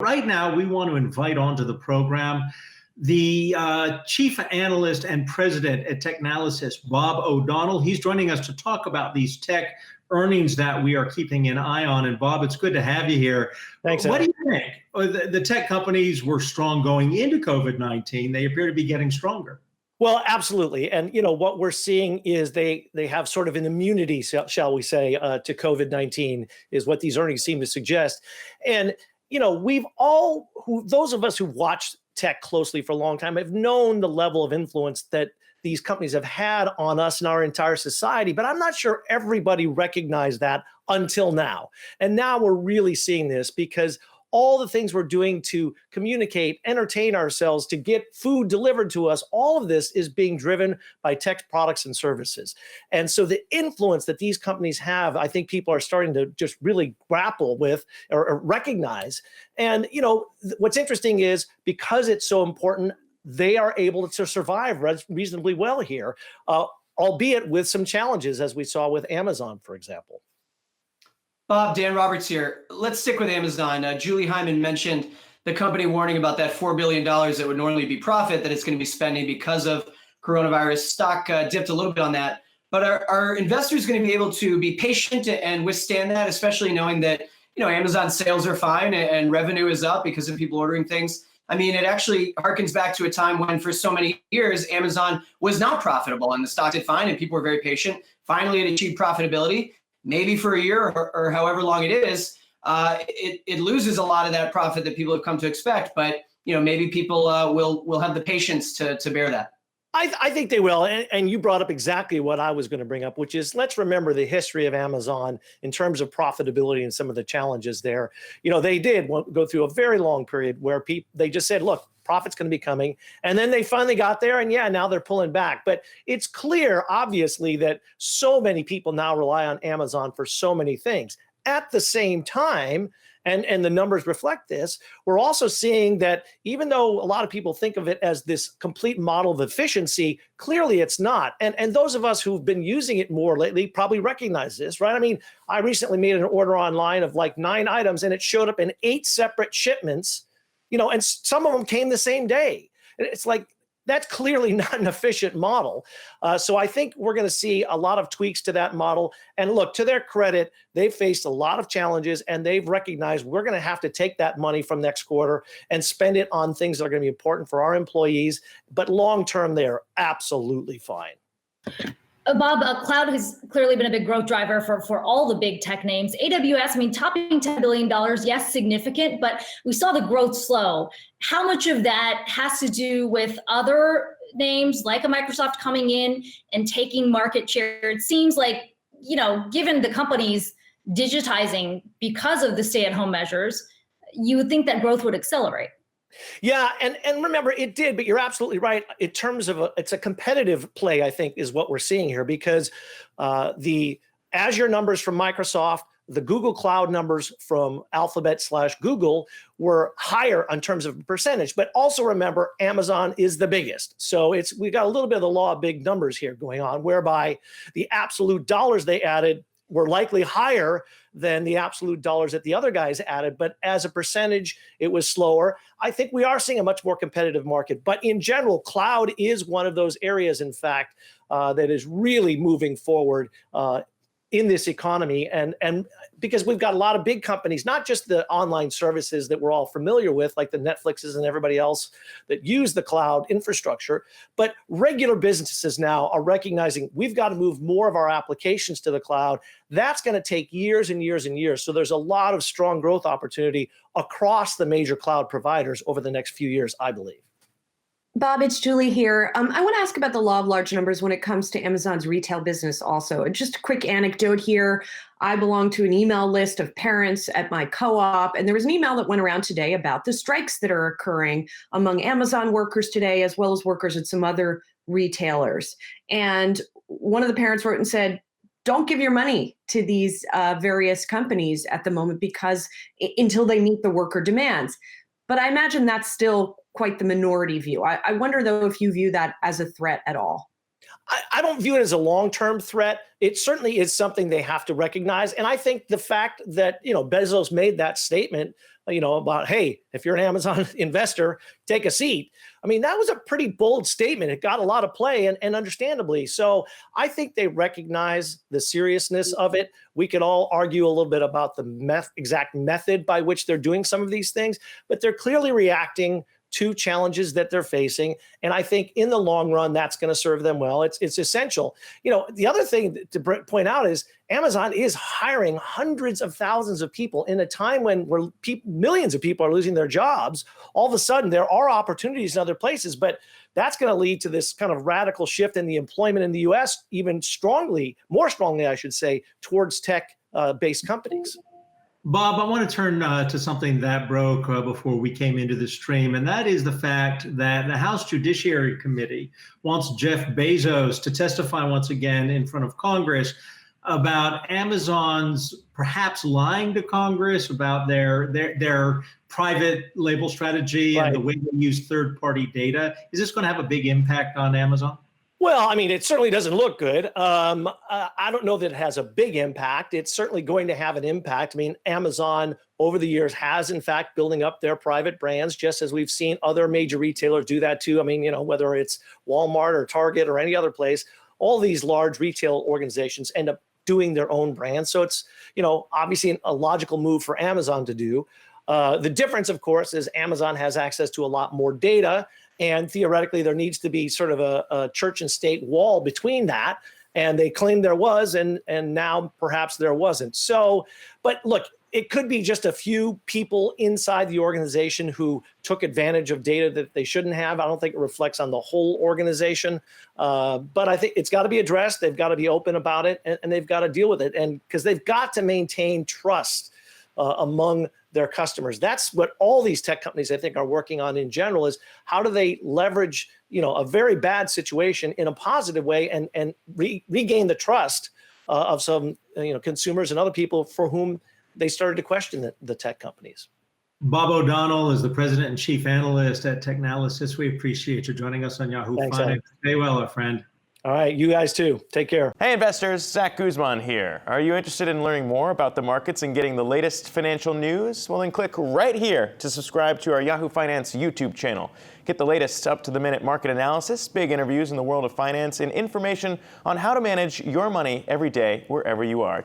Right now, we want to invite onto the program the chief analyst and president at Technalysis, Bob O'Donnell. He's joining us to talk about these tech earnings that we are keeping an eye on. And Bob, it's good to have you here. Thanks. What do you think? The tech companies were strong going into COVID-19. They appear to be getting stronger. Well, absolutely. And, what we're seeing is they have sort of an immunity, shall we say, to COVID-19 is what these earnings seem to suggest. And, those of us who've watched tech closely for a long time have known the level of influence that these companies have had on us and our entire society. But I'm not sure everybody recognized that until now. And now we're really seeing this because all the things we're doing to communicate, entertain ourselves, to get food delivered to us, all of this is being driven by tech products and services. And so the influence that these companies have, I think people are starting to just really grapple with or recognize. And, what's interesting is because it's so important, they are able to survive reasonably well here, albeit with some challenges, as we saw with Amazon, for example. Bob, Dan Roberts here. Let's stick with Amazon. Julie Hyman mentioned the company warning about that $4 billion that would normally be profit that it's going to be spending because of coronavirus. Stock dipped a little bit on that. But are investors going to be able to be patient and withstand that, especially knowing that Amazon sales are fine and revenue is up because of people ordering things? I mean, it actually harkens back to a time when for so many years, Amazon was not profitable and the stock did fine and people were very patient. Finally, it achieved profitability. Maybe for a year or however long it is, it loses a lot of that profit that people have come to expect. But maybe people will have the patience to bear that. I think they will. And you brought up exactly what I was going to bring up, which is let's remember the history of Amazon in terms of profitability and some of the challenges there. They did go through a very long period where they just said, look, profit's going to be coming. And then they finally got there. And now they're pulling back. But it's clear, obviously, that so many people now rely on Amazon for so many things. At the same time, and the numbers reflect this, we're also seeing that even though a lot of people think of it as this complete model of efficiency, clearly it's not. And those of us who've been using it more lately probably recognize this, right? I mean, I recently made an order online of like 9 items and it showed up in 8 separate shipments, and some of them came the same day. It's like, that's clearly not an efficient model. So I think we're going to see a lot of tweaks to that model. And look, to their credit, they've faced a lot of challenges and they've recognized we're going to have to take that money from next quarter and spend it on things that are going to be important for our employees. But long term, they're absolutely fine. Bob, cloud has clearly been a big growth driver for all the big tech names. AWS, topping $10 billion, yes, significant, but we saw the growth slow. How much of that has to do with other names like a Microsoft coming in and taking market share? It seems like, given the companies digitizing because of the stay-at-home measures, you would think that growth would accelerate. Yeah, and remember, it did, but you're absolutely right. In terms of it's a competitive play, I think, is what we're seeing here, because the Azure numbers from Microsoft, the Google Cloud numbers from Alphabet/Google were higher in terms of percentage. But also remember, Amazon is the biggest. So we got a little bit of the law of big numbers here going on, whereby the absolute dollars they added were likely higher than the absolute dollars that the other guys added. But as a percentage, it was slower. I think we are seeing a much more competitive market. But in general, cloud is one of those areas, in fact, that is really moving forward in this economy. And because we've got a lot of big companies, not just the online services that we're all familiar with, like the Netflixes and everybody else that use the cloud infrastructure, but regular businesses now are recognizing we've got to move more of our applications to the cloud. That's going to take years and years and years. So there's a lot of strong growth opportunity across the major cloud providers over the next few years, I believe. Bob, it's Julie here. I want to ask about the law of large numbers when it comes to Amazon's retail business also. Just a quick anecdote here. I belong to an email list of parents at my co-op, and there was an email that went around today about the strikes that are occurring among Amazon workers today, as well as workers at some other retailers. And one of the parents wrote and said, don't give your money to these various companies at the moment because until they meet the worker demands. But I imagine that's still quite the minority view. I wonder, though, if you view that as a threat at all. I don't view it as a long-term threat. It certainly is something they have to recognize. And I think the fact that, Bezos made that statement about, hey, if you're an Amazon investor, take a seat. I mean, that was a pretty bold statement. It got a lot of play, and understandably. So I think they recognize the seriousness of it. We could all argue a little bit about the exact method by which they're doing some of these things, but they're clearly reacting to challenges that they're facing. And I think in the long run, that's going to serve them well. It's essential. The other thing to point out is Amazon is hiring hundreds of thousands of people in a time when millions of people are losing their jobs. All of a sudden, there are opportunities in other places, but that's going to lead to this kind of radical shift in the employment in the U.S., even more strongly, I should say, towards tech-based companies. Bob, I want to turn to something that broke before we came into the stream, and that is the fact that the House Judiciary Committee wants Jeff Bezos to testify once again in front of Congress about Amazon's perhaps lying to Congress about their private label strategy and the way they use third-party data. Is this going to have a big impact on Amazon? Well, I mean, it certainly doesn't look good. I don't know that it has a big impact. It's certainly going to have an impact. I mean, Amazon over the years has, in fact, building up their private brands, just as we've seen other major retailers do that too. I mean, whether it's Walmart or Target or any other place, all these large retail organizations end up doing their own brands. So it's, obviously a logical move for Amazon to do. The difference, of course, is Amazon has access to a lot more data. And theoretically, there needs to be sort of a church and state wall between that. And they claimed there was, and now perhaps there wasn't. So, but look, it could be just a few people inside the organization who took advantage of data that they shouldn't have. I don't think it reflects on the whole organization. But I think it's got to be addressed. They've got to be open about it, and they've got to deal with it. And because they've got to maintain trust among their customers. That's what all these tech companies, I think, are working on in general, is how do they leverage, a very bad situation in a positive way and regain the trust of some, consumers and other people for whom they started to question the tech companies. Bob O'Donnell is the president and chief analyst at Technalysis. We appreciate you joining us on Yahoo Finance. Stay well, our friend. All right, you guys too. Take care. Hey investors, Zach Guzman here. Are you interested in learning more about the markets and getting the latest financial news? Well, then click right here to subscribe to our Yahoo Finance YouTube channel. Get the latest up-to-the-minute market analysis, big interviews in the world of finance, and information on how to manage your money every day wherever you are.